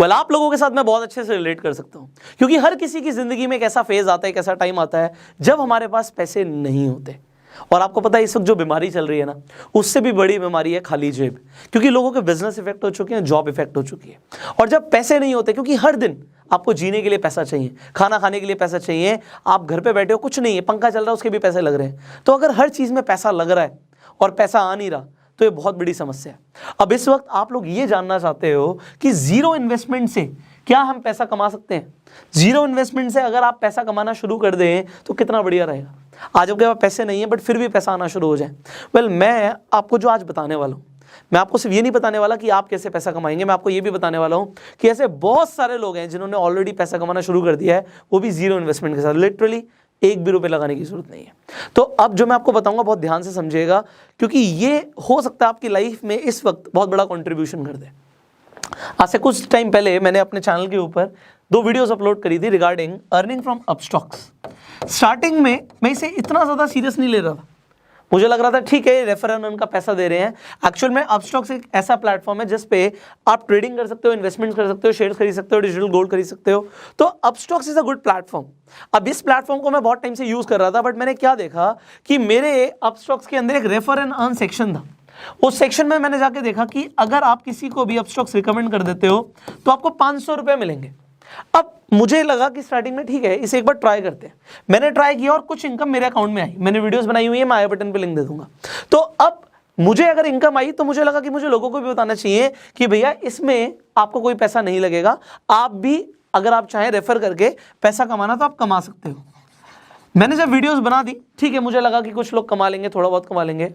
Well आप लोगों के साथ मैं बहुत अच्छे से रिलेट कर सकता हूँ, क्योंकि हर किसी की ज़िंदगी में एक ऐसा फेज़ आता है, एक ऐसा टाइम आता है जब हमारे पास पैसे नहीं होते। और आपको पता है इस वक्त जो बीमारी चल रही है ना, उससे भी बड़ी बीमारी है खाली जेब, क्योंकि लोगों के बिजनेस इफेक्ट हो चुके हैं, जॉब इफेक्ट हो चुकी है। और जब पैसे नहीं होते, क्योंकि हर दिन आपको जीने के लिए पैसा चाहिए, खाना खाने के लिए पैसा चाहिए, आप घर पे बैठे हो कुछ नहीं है, पंखा चल रहा है उसके भी पैसे लग रहे हैं। तो अगर हर चीज़ में पैसा लग रहा है और पैसा आ नहीं रहा तो ये बहुत बड़ी समस्या है। अब इस वक्त आप लोग ये जानना चाहते हो कि जीरो इन्वेस्टमेंट से क्या हम पैसा कमा सकते हैं। जीरो इन्वेस्टमेंट से अगर आप पैसा कमाना शुरू कर दें तो कितना बढ़िया रहेगा। आज आपके पास पैसे नहीं है बट फिर भी पैसा आना शुरू हो जाए। वेल मैं आपको जो आज बताने वाला हूँ, मैं आपको सिर्फ ये नहीं बताने वाला कि आप कैसे पैसा कमाएंगे, मैं आपको ये भी बताने वाला हूँ कि ऐसे बहुत सारे लोग हैं जिन्होंने ऑलरेडी पैसा कमाना शुरू कर दिया है, वो भी जीरो इन्वेस्टमेंट के साथ। लिटरली एक भी रुपये लगाने की जरूरत नहीं है। तो अब जो मैं आपको बताऊंगा बहुत ध्यान से समझिएगा, क्योंकि ये हो सकता है आपकी लाइफ में इस वक्त बहुत बड़ा कंट्रीब्यूशन कर दे। आज से कुछ टाइम पहले मैंने अपने चैनल के ऊपर 2 वीडियोस अपलोड करी थी regarding earning from Upstox. Starting में मैं इसे इतना ज़्यादा सीरियस नहीं ले रहा था, मुझे लग रहा था ठीक है रेफर एंड अर्न का पैसा दे रहे हैं। एक्चुअल में अपस्टॉक्स एक ऐसा प्लेटफॉर्म है जिस पे आप ट्रेडिंग कर सकते हो, इन्वेस्टमेंट कर सकते हो, शेयर खरीद सकते हो, डिजिटल गोल्ड खरीद सकते हो। तो Upstox is a good platform. अब इस प्लेटफॉर्म को मैं बहुत टाइम से यूज़ कर रहा था, बट मैंने क्या देखा कि मेरे अपस्टॉक्स के अंदर एक रेफर एंड अर्न सेक्शन था। उस सेक्शन में मैंने जाके देखा कि अगर आप किसी को भी अपस्टॉक्स रिकमेंड कर देते हो तो आपको 500 रुपये मिलेंगे। अब मुझे लगा कि स्टार्टिंग में ठीक है इसे एक बार ट्राई करते हैं। मैंने ट्राई किया और कुछ इनकम मेरे अकाउंट में आई। मैंने वीडियोस बनाई हुई है, मैं आई बटन पे लिंक दे दूंगा। तो अब मुझे अगर इनकम आई तो मुझे लगा कि मुझे लोगों को भी बताना चाहिए कि भैया इसमें आपको कोई पैसा नहीं लगेगा, आप भी अगर आप चाहें रेफर करके पैसा कमाना तो आप कमा सकते हो। मैंने जब वीडियोस बना दी, ठीक है, मुझे लगा कि कुछ लोग कमा लेंगे, थोड़ा बहुत कमा लेंगे।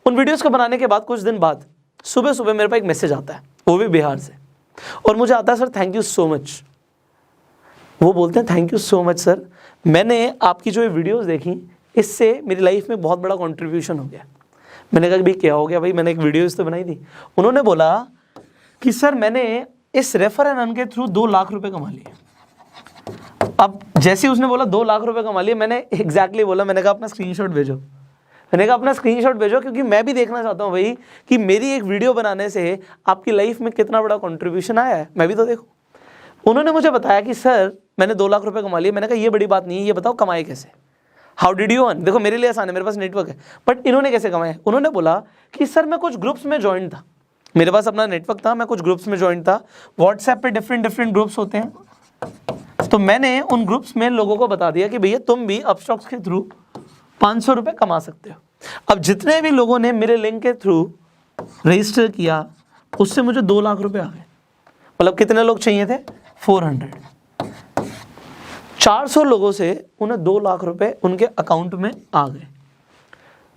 उन वीडियोस को बनाने के बाद कुछ दिन बाद सुबह सुबह मेरे पास एक मैसेज आता है, वो भी बिहार से, और मुझे आता है sir thank you so much. वो बोलते हैं thank you so much sir, मैंने आपकी जो ये वीडियोस देखी इससे मेरी लाइफ में बहुत बड़ा कंट्रीब्यूशन हो गया। मैंने कहा भाई क्या हो गया भाई, मैंने एक वीडियोस तो बनाई थी। उन्होंने बोला कि सर मैंने इस रेफर एंड अर्न के थ्रू 2 लाख रुपए कमा लिए। अब जैसे ही उसने बोला 2 लाख रुपए कमा लिए, मैंने एग्जैक्टली बोला, मैंने कहा अपना स्क्रीनशॉट भेजो। मैंने कहा अपना स्क्रीनशॉट भेजो, क्योंकि मैं भी देखना चाहता हूँ भाई कि मेरी एक वीडियो बनाने से आपकी लाइफ में कितना बड़ा कंट्रीब्यूशन आया है, मैं भी तो देखूँ। उन्होंने मुझे बताया कि सर मैंने 2 लाख रुपए कमा लिए। मैंने कहा ये बड़ी बात नहीं है, ये बताओ कमाए कैसे, हाउ डिड यू अर्न। देखो मेरे लिए आसान है, मेरे पास नेटवर्क है, बट इन्होंने कैसे कमाए। उन्होंने बोला कि सर मैं कुछ ग्रुप्स में ज्वाइन था, मेरे पास अपना नेटवर्क था, मैं कुछ ग्रुप्स में ज्वाइन था। व्हाट्सएप पे डिफरेंट ग्रुप्स होते हैं, तो मैंने उन ग्रुप्स में लोगों को बता दिया कि भैया तुम भी अपस्टॉक्स के थ्रू 500 रुपये कमा सकते हो। अब जितने भी लोगों ने मेरे लिंक के थ्रू रजिस्टर किया उससे मुझे 2 लाख रुपए आ गए। मतलब कितने लोग चाहिए थे, 400। 400 लोगों से उन्हें 2 लाख रुपए उनके अकाउंट में आ गए।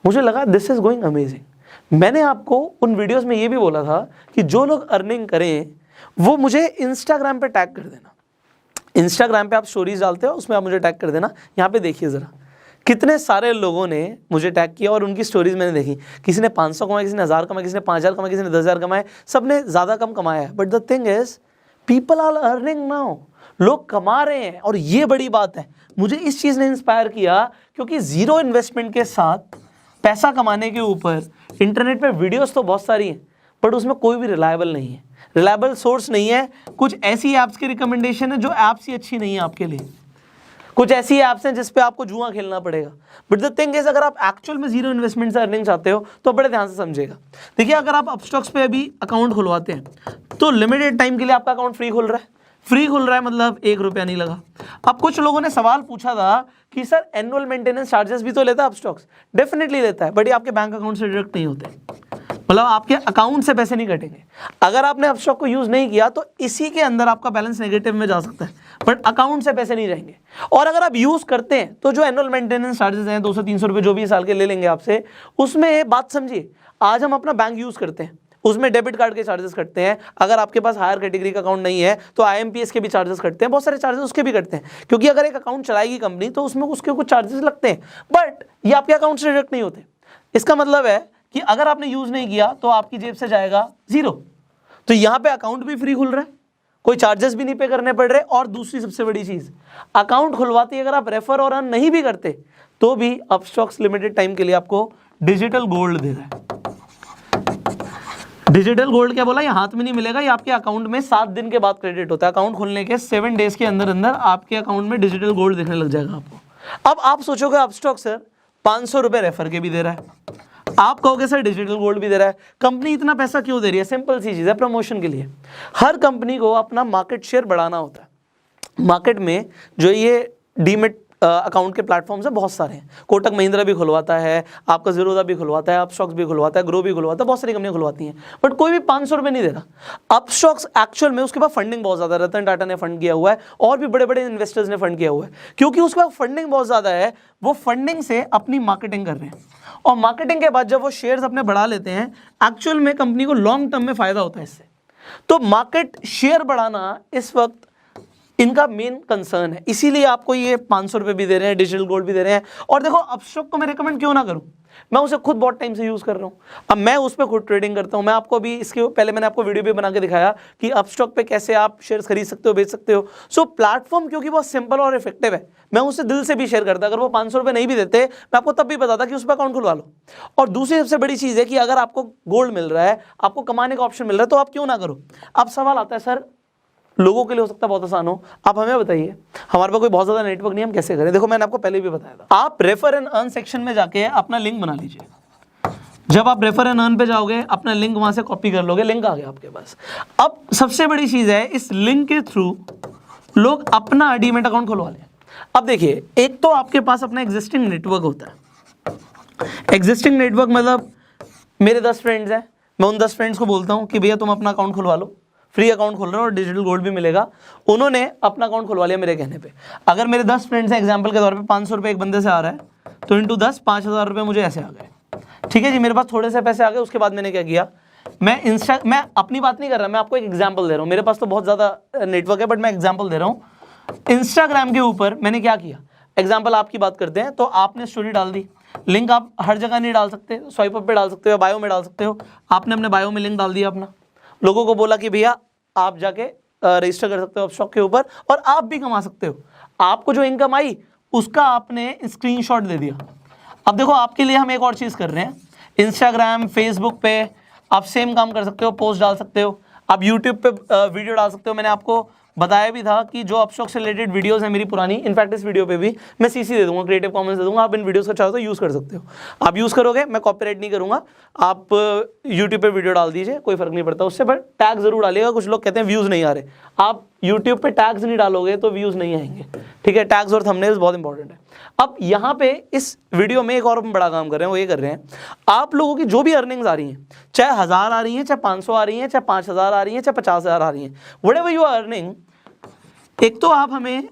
मुझे लगा दिस इज गोइंग अमेजिंग। मैंने आपको उन वीडियोस में ये भी बोला था कि जो लोग अर्निंग करें वो मुझे इंस्टाग्राम पे टैग कर देना। इंस्टाग्राम पे आप स्टोरीज डालते हो, उसमें आप मुझे टैग कर देना। यहाँ पे देखिए ज़रा कितने सारे लोगों ने मुझे टैग किया और उनकी स्टोरीज मैंने देखी। किसी ने 500 कमाए, किसी ने 1000 कमाए, किसी ने 5000 कमाए, किसी ने 10,000 कमाए, सब ने ज़्यादा कम कमाया है। But the thing is people are earning now, लोग कमा रहे हैं और ये बड़ी बात है। मुझे इस चीज़ ने इंस्पायर किया क्योंकि ज़ीरो इन्वेस्टमेंट के साथ पैसा कमाने के ऊपर इंटरनेट पे वीडियोस तो बहुत सारी हैं, बट उसमें कोई भी रिलायबल नहीं है, रिलायबल सोर्स नहीं है। कुछ ऐसी ऐप्स की रिकमेंडेशन है जो ऐप्स ही अच्छी नहीं है आपके लिए, कुछ ऐसी ऐप्स हैं जिस पे आपको जुआ खेलना पड़ेगा। बट द थिंग इज अगर आप एक्चुअल में जीरो इन्वेस्टमेंट से अर्निंग चाहते हो तो बड़े ध्यान से समझिएगा। देखिए अगर आप अपस्टॉक्स पे अभी अकाउंट खुलवाते हैं तो लिमिटेड टाइम के लिए आपका अकाउंट फ्री खुल रहा है। फ्री खुल रहा है मतलब 1 रुपया नहीं लगा। अब कुछ लोगों ने सवाल पूछा था कि सर एनुअल मेंटेनेंस चार्जेस भी तो लेता है अपस्टॉक्स। डेफिनेटली लेता है, बट ये आपके बैंक अकाउंट से डिडक्ट नहीं होते, मतलब आपके अकाउंट से पैसे नहीं कटेंगे। अगर आपने अपस्टॉक को यूज नहीं किया तो इसी के अंदर आपका बैलेंस नेगेटिव में जा सकता है, बट अकाउंट से पैसे नहीं जाएंगे। और अगर आप यूज करते हैं तो जो एनुअल मेंटेनेंस चार्जेस हैं 200-300 रुपये जो भी साल के ले लेंगे आपसे, उसमें बात समझिए, आज हम अपना बैंक यूज करते हैं उसमें डेबिट कार्ड के चार्जेस कटते हैं। अगर आपके पास हायर कैटेगरी का अकाउंट नहीं है तो IMPS के भी चार्जेस कटते हैं, बहुत सारे चार्जेस उसके भी कटते हैं, क्योंकि अगर एक अकाउंट चलाएगी कंपनी तो उसमें उसके कुछ चार्जेस लगते हैं, बट ये आपके अकाउंट से डिडक्ट नहीं होते। इसका मतलब है कि अगर आपने यूज नहीं किया तो आपकी जेब से जाएगा 0। तो यहाँ पे अकाउंट भी फ्री खुल रहा है, कोई चार्जेस भी नहीं पे करने पड़ रहे। और दूसरी सबसे बड़ी चीज, अकाउंट खुलवाते ही अगर आप रेफर और अर्न नहीं भी करते तो भी अपस्टॉक्स लिमिटेड टाइम के लिए आपको डिजिटल गोल्ड दे रहा है। डिजिटल गोल्ड क्या बोला, ये हाथ में नहीं मिलेगा, ये आपके अकाउंट में 7 दिन के बाद क्रेडिट होता है। अकाउंट खोलने के 7 डेज के अंदर अंदर आपके अकाउंट में डिजिटल गोल्ड दिखने लग जाएगा आपको। अब आप सोचोगे अपस्टॉक सर 500 रुपए रेफर के भी दे रहा है, आप कहोगे सर डिजिटल गोल्ड भी दे रहा है, कंपनी इतना पैसा क्यों दे रही है? सिंपल सी चीज़ है, प्रमोशन के लिए। हर कंपनी को अपना मार्केट शेयर बढ़ाना होता है। मार्केट में जो ये डीमेट अकाउंट के प्लेटफॉर्म्स है बहुत सारे हैं, कोटक महिंद्रा भी खुलवाता है, आपका ज़ीरोधा भी खुलवाता है, अपस्टॉक्स भी खुलवाता है, ग्रो भी खुलवाता है, बहुत सारी कंपनियां खुलवाती हैं, बट कोई भी 500 रुपये नहीं दे रहा। अपस्टॉक्स एक्चुअल में उसके पास फंडिंग बहुत ज़्यादा है, रतन टाटा ने फंड किया हुआ है और भी बड़े बड़े इन्वेस्टर्स ने फंड किया हुआ है, क्योंकि उसके पास फंडिंग बहुत ज़्यादा है, वो फंडिंग से अपनी मार्केटिंग कर रहे हैं, और मार्केटिंग के बाद जब वो शेयर्स अपने बढ़ा लेते हैं, एक्चुअल में कंपनी को लॉन्ग टर्म में फायदा होता है इससे। तो मार्केट शेयर बढ़ाना इस वक्त इनका मेन कंसर्न है, इसीलिए आपको ये 500 रुपये भी दे रहे हैं, डिजिटल गोल्ड भी दे रहे हैं। और देखो अपस्टॉक को मैं रिकमेंड क्यों ना करूं, मैं उसे खुद बहुत टाइम से यूज़ कर रहा हूं, अब मैं उस पर खुद ट्रेडिंग करता हूं। मैं आपको अभी इसके पहले मैंने आपको वीडियो भी बना के दिखाया कि अपस्टॉक पे कैसे आप शेयर्स खरीद सकते हो, बेच सकते हो। सो प्लेटफॉर्म क्योंकि बहुत सिंपल और इफेक्टिव है, मैं उसे दिल से भी शेयर करता। अगर वो 500 रुपये नहीं भी देते, मैं आपको तब भी बताता कि उस पर अकाउंट खुलवा लो। और दूसरी सबसे बड़ी चीज़ है कि अगर आपको गोल्ड मिल रहा है, आपको कमाने का ऑप्शन मिल रहा है, तो आप क्यों ना करो। अब सवाल आता है सर लोगों के लिए हो सकता है बहुत आसान हो, आप हमें बताइए, हमारे पास कोई बहुत ज़्यादा नेटवर्क नहीं, हम कैसे करें? देखो मैंने आपको पहले भी बताया था, आप रेफर एंड अर्न सेक्शन में जाके अपना लिंक बना लीजिए। जब आप रेफर एंड अर्न पे जाओगे, अपना लिंक वहां से कॉपी कर लोगे, लिंक आ गया आपके पास। अब सबसे बड़ी चीज़ है, इस लिंक के थ्रू लोग अपना डीमैट अकाउंट खुलवा लें। अब देखिए, एक तो आपके पास अपना एग्जिस्टिंग नेटवर्क होता है। एग्जिस्टिंग नेटवर्क मतलब मेरे 10 फ्रेंड्स हैं, मैं उन 10 फ्रेंड्स को बोलता हूँ कि भैया तुम अपना अकाउंट खुलवा लो, फ्री अकाउंट खोल रहे हो और डिजिटल गोल्ड भी मिलेगा। उन्होंने अपना अकाउंट खुलवा लिया मेरे कहने पे। अगर मेरे 10 फ्रेंड्स हैं, एग्जांपल के तौर पे 500 रुपये एक बंदे से आ रहा है, तो इंटू 10 5000 रुपये मुझे ऐसे आ गए। ठीक है जी, मेरे पास थोड़े से पैसे आ गए। उसके बाद मैंने क्या किया, मैं अपनी बात नहीं कर रहा, मैं आपको एक एग्जाम्पल दे रहा हूँ। मेरे पास तो बहुत ज़्यादा नेटवर्क है, बट मैं एग्जाम्पल दे रहा हूँ। इंस्टाग्राम के ऊपर मैंने क्या किया, एग्जाम्पल आपकी बात करते हैं, तो आपने स्टोरी डाल दी, लिंक आप हर जगह नहीं डाल सकते, स्वाइप अप पे डाल सकते हो, बायो में डाल सकते हो। आपने अपने बायो में लिंक डाल दिया अपना, लोगों को बोला कि भैया आप जाके रजिस्टर कर सकते हो अपस्टॉक के ऊपर और आप भी कमा सकते हो। आपको जो इनकम आई उसका आपने स्क्रीनशॉट दे दिया। अब देखो आपके लिए हम एक और चीज़ कर रहे हैं, इंस्टाग्राम फेसबुक पे आप सेम काम कर सकते हो, पोस्ट डाल सकते हो, आप यूट्यूब पे वीडियो डाल सकते हो। मैंने आपको बताया भी था कि जो अपस्टॉक से रिलेटेड वीडियोस हैं मेरी पुरानी, इनफैक्ट इस वीडियो पे भी मैं सीसी दे दूंगा, क्रिएटिव कॉमन्स दे दूंगा, आप इन वीडियोस को चाहो तो यूज़ कर सकते हो। आप यूज़ करोगे, मैं कॉपीराइट नहीं करूंगा, आप यूट्यूब पे वीडियो डाल दीजिए, कोई फर्क नहीं पड़ता उससे, बट टैग जरूर डालिएगा। कुछ लोग कहते हैं व्यूज़ नहीं आ रहे, आप यूट्यूब पे टैग्स नहीं डालोगे तो व्यूज़ नहीं आएंगे। ठीक है, टैग्स और थंबनेल्स बहुत इंपॉर्टेंट है। अब यहाँ पे इस वीडियो में एक और बड़ा काम कर रहे हैं, वो ये कर रहे हैं, आप लोगों की जो भी अर्निंग्स आ रही हैं, चाहे 1000 आ रही हैं, चाहे 500 आ रही हैं, चाहे 5000 आ रही हैं, चाहे 50,000 आ रही हैं, व्हाटएवर यू आर अर्निंग, एक तो आप हमें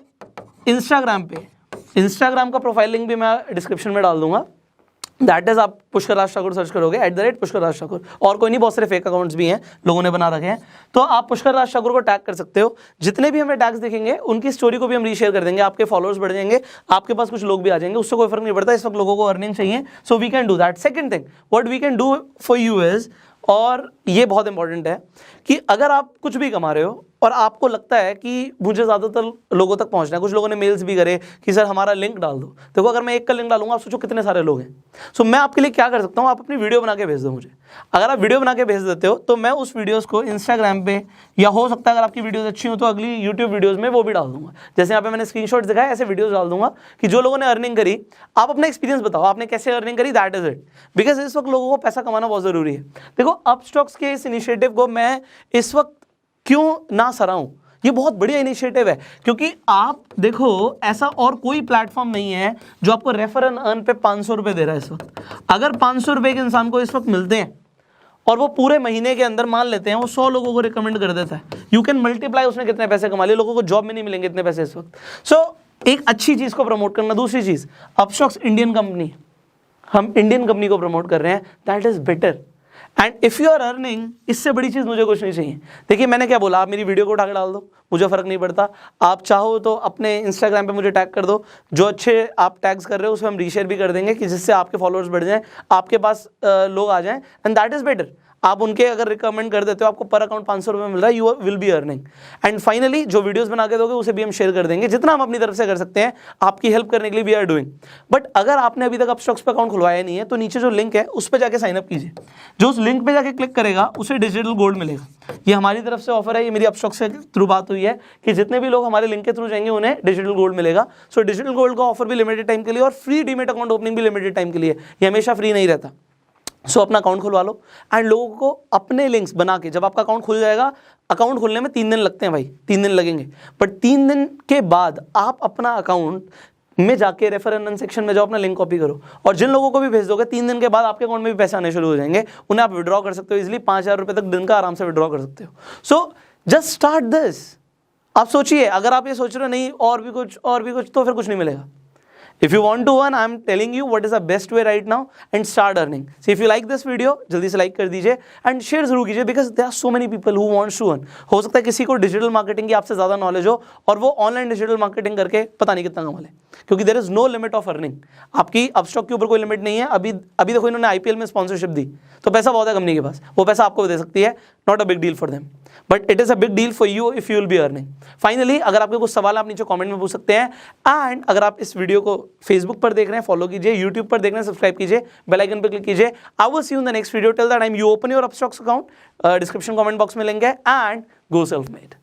इंस्टाग्राम पे, इंस्टाग्राम का प्रोफाइल लिंक भी मैं डिस्क्रिप्शन में डाल दूंगा, दैट इज आप पुष्कर राज ठाकुर सर्च करोगे, @पुष्कर राज ठाकुर, और कोई नहीं, बहुत सारे फेक अकाउंट्स भी हैं लोगों ने बना रखे हैं, तो आप पुष्कर राज ठाकुर को टैग कर सकते हो। जितने भी हमें टैग्स दिखेंगे उनकी स्टोरी को भी हम रीशेयर कर देंगे, आपके फॉलोअर्स बढ़ जाएंगे, आपके पास कुछ लोग भी आ जाएंगे, उससे कोई फर्क नहीं पड़ता। इस वक्त लोगों को अर्निंग चाहिए, so we can do that. Second thing what we can do for you is, और ये बहुत इंपॉर्टेंट है, कि अगर आप कुछ भी कमा रहे हो और आपको लगता है कि मुझे ज़्यादातर लोगों तक पहुंचना है, कुछ लोगों ने मेल्स भी करे कि सर हमारा लिंक डाल दो। देखो अगर मैं एक का लिंक डालूंगा, आप सोचो कितने सारे लोग हैं। सो मैं आपके लिए क्या कर सकता हूँ, आप अपनी वीडियो बना के भेज दो मुझे। अगर आप वीडियो बना के भेज देते हो तो मैं उस वीडियोज़ को इंस्टाग्राम पे, या हो सकता है अगर आपकी वीडियोज़ अच्छी हो तो अगली यूट्यूब वीडियोज़ में वो भी डाल दूंगा। जैसे यहाँ पे मैंने स्क्रीनशॉट्स दिखाया, ऐसे वीडियोज़ डाल दूंगा कि जो लोगों ने अर्निंग करी, आप अपना एक्सपीरियंस बताओ, आपने कैसे अर्निंग करी, दैट इज इट। बिकॉज इस वक्त लोगों को पैसा कमाना बहुत ज़रूरी है। देखो अपस्टॉक्स के इस इनिशिएटिव को मैं इस वक्त क्यों ना सराहूं, ये बहुत बढ़िया इनिशिएटिव है, क्योंकि आप देखो ऐसा और कोई प्लेटफॉर्म नहीं है जो आपको रेफर एंड अर्न पे 500 रुपये दे रहा है इस वक्त। अगर 500 रुपये के इंसान को इस वक्त मिलते हैं और वो पूरे महीने के अंदर मान लेते हैं वो 100 लोगों को रिकमेंड कर देता है, यू कैन मल्टीप्लाई उसने कितने पैसे कमा लिए। लोगों को जॉब में नहीं मिलेंगे इतने पैसे इस वक्त। सो एक अच्छी चीज़ को प्रमोट करना। दूसरी चीज़, अपस्टॉक्स इंडियन कंपनी, हम इंडियन कंपनी को प्रमोट कर रहे हैं, that is better. And if you are earning, इससे बड़ी चीज़ मुझे कुछ नहीं चाहिए। देखिए मैंने क्या बोला, आप मेरी वीडियो को उठा के डाल दो, मुझे फ़र्क नहीं पड़ता। आप चाहो तो अपने इंस्टाग्राम पे मुझे टैग कर दो, जो अच्छे आप टैग्स कर रहे हो उसमें हम रीशेयर भी कर देंगे कि जिससे आपके फॉलोअर्स बढ़ जाएं, आपके पास लोग आ जाएं, एंड दैट इज़ बेटर। आप उनके अगर रिकमेंड कर देते हो, आपको पर अकाउंट 500 रुपये मिल रहा है, you will be earning. And finally जो वीडियोस बना के दोगे उसे भी हम शेयर कर देंगे, जितना हम अपनी तरफ से कर सकते हैं आपकी हेल्प करने के लिए वी आर डूइंग। बट अगर आपने अभी तक अपस्टॉक्स पे अकाउंट खुलवाया नहीं है तो नीचे जो लिंक है उस पर जाके साइन अप कीजिए। जो उस लिंक पे जाके क्लिक करेगा उसे डिजिटल गोल्ड मिलेगा। ये हमारी तरफ से ऑफर है, ये मेरी अपस्टॉक्स के थ्रू बात हुई है कि जितने भी लोग हमारे लिंक के थ्रू जाएंगे उन्हें डिजिटल गोल्ड मिलेगा। सो डिजिटल गोल्ड का ऑफर भी लिमिटेड टाइम के लिए और फ्री डीमेट अकाउंट ओपनिंग भी लिमिटेड टाइम के लिए, ये हमेशा फ्री नहीं रहता। सो अपना अकाउंट खुलवा लो एंड लोगों को अपने लिंक्स बना के, जब आपका अकाउंट खुल जाएगा, अकाउंट खुलने में 3 दिन लगते हैं भाई, 3 दिन लगेंगे, बट 3 दिन के बाद आप अपना अकाउंट में जाके रेफर एंड अर्न सेक्शन में जाओ, अपना लिंक कॉपी करो और जिन लोगों को भी भेज दोगे 3 दिन के बाद आपके अकाउंट में भी पैसे आने शुरू हो जाएंगे। उन्हें आप विड्रॉ कर सकते हो इजीली, 5,000 रुपये तक दिन का आराम से विड्रॉ कर सकते हो। So just start this. आप सोचिए, अगर आप ये सोच रहे हो नहीं और भी कुछ तो फिर कुछ नहीं मिलेगा। If you want to earn, I am telling you what is the best way right now and start earning. So if you like this video, जल्दी से like कर दीजिए and share जरूर कीजिए because there are so many people who want to earn. हो सकता है किसी को डिजिटल मार्केटिंग की आपसे ज़्यादा नॉलेज हो और वो ऑनलाइन डिजिटल मार्केटिंग करके पता नहीं कितना कमा ले, क्योंकि there is no limit of earning. आपकी अपस्टॉक के ऊपर कोई लिमिट नहीं है। अभी देखो इन्होंने आईपीएल में स्पॉन्सरशिप दी तो पैसा बहुत है कंपनी के पास, वो पैसा आपको भी दे सकती है, not a big deal for them, but it is a big deal for you if you will be earning. Finally अगर आपके कुछ सवाल आप नीचे कमेंट में पूछ सकते हैं एंड अगर आप इस वीडियो को फेसबुक पर देख रहे हैं फॉलो कीजिए, यूट्यूब पर देख रहे हैं सब्सक्राइब कीजिए, बेल आइकन पर क्लिक कीजिए। I will see you in the next video. Till that time you open your Upstox account, description comment box में लिंक है एंड गो सेल्फ मेड।